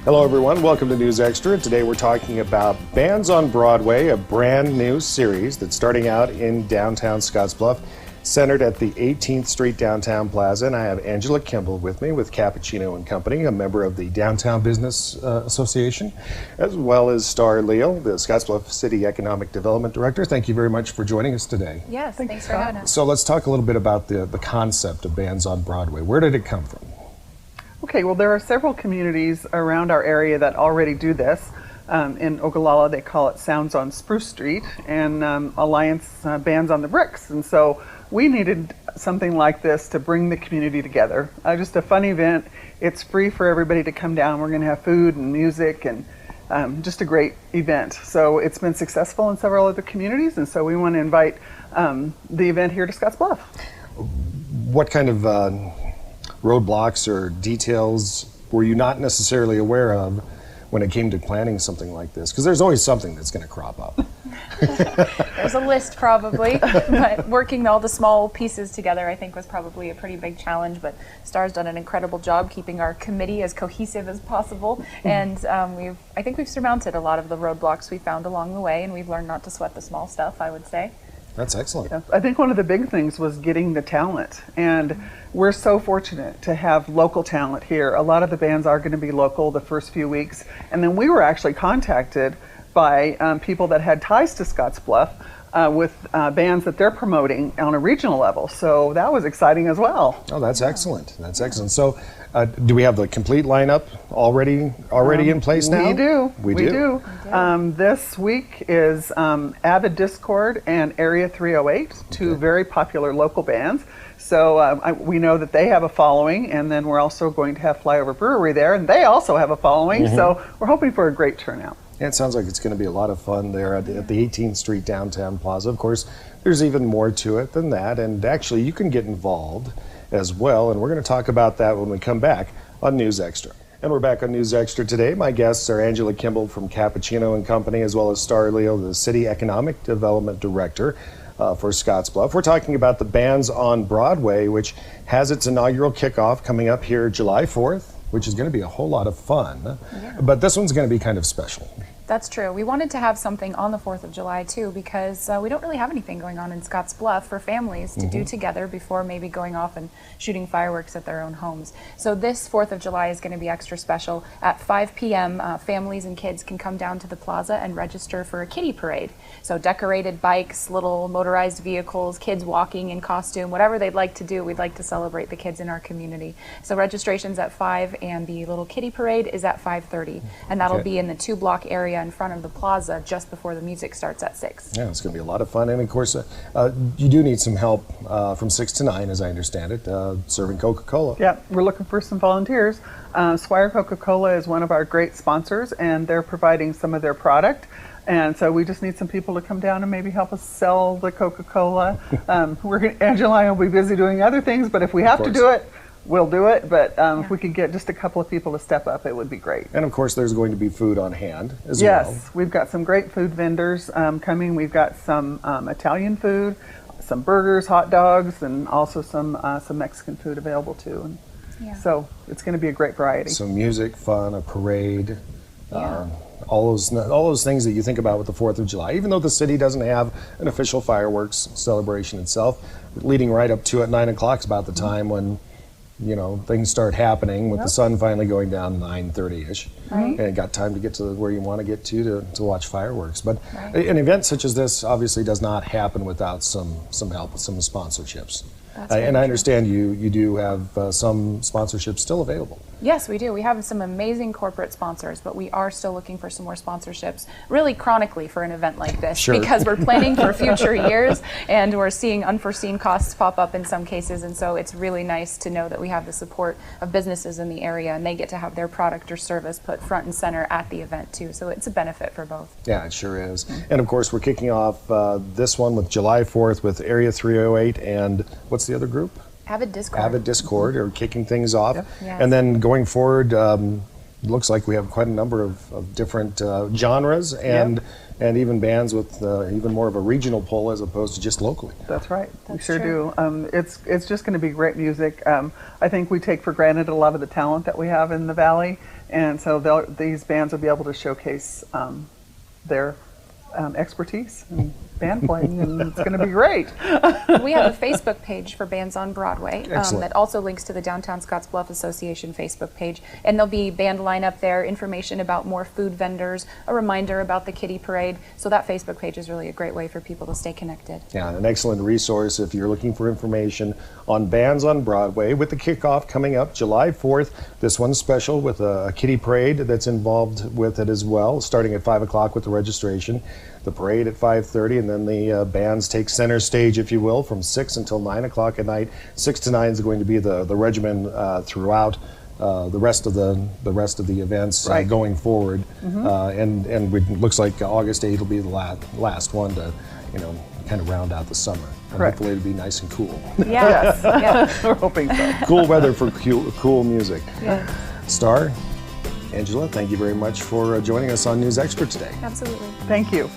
Hello everyone, welcome to News Extra. Today we're talking about Bands on Broadway, a brand new series that's starting out in downtown Scottsbluff, centered at the 18th Street Downtown Plaza. And I have Angela Kembel with me with Cappuccino and Company, a member of the Downtown Business Association, as well as Starr Lehl, the Scottsbluff City Economic Development Director. Thank you very much for joining us today. Yes, thanks for having us. So let's talk a little bit about the concept of Bands on Broadway. Where did it come from? Okay, well, there are several communities around our area that already do this. In Ogallala, they call it Sounds on Spruce Street, and Alliance Bands on the Bricks. And so we needed something like this to bring the community together. Just a fun event. It's free for everybody to come down. We're going to have food and music and just a great event. So it's been successful in several other communities, and so we want to invite the event here to Scottsbluff. What kind of roadblocks or details were you not necessarily aware of when it came to planning something like this? Because there's always something that's going to crop up. There's a list probably, but working all the small pieces together I think was probably a pretty big challenge, but Starr's done an incredible job keeping our committee as cohesive as possible, and I think we've surmounted a lot of the roadblocks we found along the way, and we've learned not to sweat the small stuff, I would say. That's excellent. Yeah, I think one of the big things was getting the talent, and we're so fortunate to have local talent here. A lot of the bands are going to be local the first few weeks, and then we were actually contacted by people that had ties to Scottsbluff with bands that they're promoting on a regional level, so that was exciting as well. Oh, that's excellent. That's excellent. So do we have the complete lineup already in place now? We do. We do. This week is Avid Discord and Area 308, two very popular local bands. So we know that they have a following, and then we're also going to have Flyover Brewery there, and they also have a following, so we're hoping for a great turnout. Yeah, it sounds like it's going to be a lot of fun there at the 18th Street Downtown Plaza. Of course, there's even more to it than that, and actually you can get involved as well, and we're going to talk about that when we come back on News Extra. And we're back on News Extra today. My guests are Angela Kembel from Cappuccino and Company, as well as Starr Lehl, the City Economic Development Director for Scottsbluff. We're talking about the Bands on Broadway, which has its inaugural kickoff coming up here July 4th, which is going to be a whole lot of fun. Yeah. But this one's going to be kind of special. That's true. We wanted to have something on the 4th of July too, because we don't really have anything going on in Scottsbluff for families to do together before maybe going off and shooting fireworks at their own homes. So this 4th of July is going to be extra special. At 5 p.m. Families and kids can come down to the plaza and register for a kiddie parade. So decorated bikes, little motorized vehicles, kids walking in costume, whatever they'd like to do, we'd like to celebrate the kids in our community. So registration's at 5 and the little kiddie parade is at 5:30, and that'll be in the 2-block area in front of the plaza just before the music starts at 6. Yeah, it's going to be a lot of fun, and of course you do need some help from 6 to 9, as I understand it, serving Coca-Cola. Yeah, we're looking for some volunteers. Swire Coca-Cola is one of our great sponsors, and they're providing some of their product. And so we just need some people to come down and maybe help us sell the Coca-Cola. Angela and I will be busy doing other things, but if we have to do it, we'll do it. But if we could get just a couple of people to step up, it would be great. And of course, there's going to be food on hand as well. Yes, we've got some great food vendors coming. We've got some Italian food, some burgers, hot dogs, and also some Mexican food available too. And so it's going to be a great variety. So music, fun, a parade. All those things that you think about with the 4th of July. Even though the city doesn't have an official fireworks celebration itself, leading right up to at 9 o'clock is about the time when things start happening, with the sun finally going down 9:30ish, and it got time to get to where you want to get to watch fireworks. But an event such as this obviously does not happen without some help with some sponsorships. And I understand you do have some sponsorships still available. Yes, we do. We have some amazing corporate sponsors, but we are still looking for some more sponsorships, really chronically, for an event like this, because we're planning for future years, and we're seeing unforeseen costs pop up in some cases, and so it's really nice to know that we have the support of businesses in the area, and they get to have their product or service put front and center at the event too, so it's a benefit for both. Yeah, it sure is. And of course, we're kicking off this one with July 4th with Area 308, and what's the other group? Avid Discord. Avid Discord are kicking things off. And then going forward, looks like we have quite a number of different genres and even bands with even more of a regional pull as opposed to just locally. That's right. We sure do. It's just going to be great music. I think we take for granted a lot of the talent that we have in the Valley, And so these bands will be able to showcase their expertise in band playing, and it's going to be great. We have a Facebook page for Bands on Broadway that also links to the Downtown Scottsbluff Association Facebook page, and there'll be band lineup there, information about more food vendors, a reminder about the Kitty Parade. So that Facebook page is really a great way for people to stay connected. Yeah, an excellent resource if you're looking for information on Bands on Broadway, with the kickoff coming up July 4th. This one's special with a Kitty Parade that's involved with it as well, starting at 5 o'clock with the registration. The parade at 5:30, and then the bands take center stage, if you will, from 6 until 9 o'clock at night. 6 to 9 is going to be the regimen throughout the rest of the events Right. going forward. And it looks like August 8th will be the last one to, kind of round out the summer. And Correct. hopefully it'll be nice and cool. Yeah. Yeah. We're hoping so. Cool weather for cool music. Yeah. Starr, Angela, thank you very much for joining us on News Extra today. Absolutely. Thank you.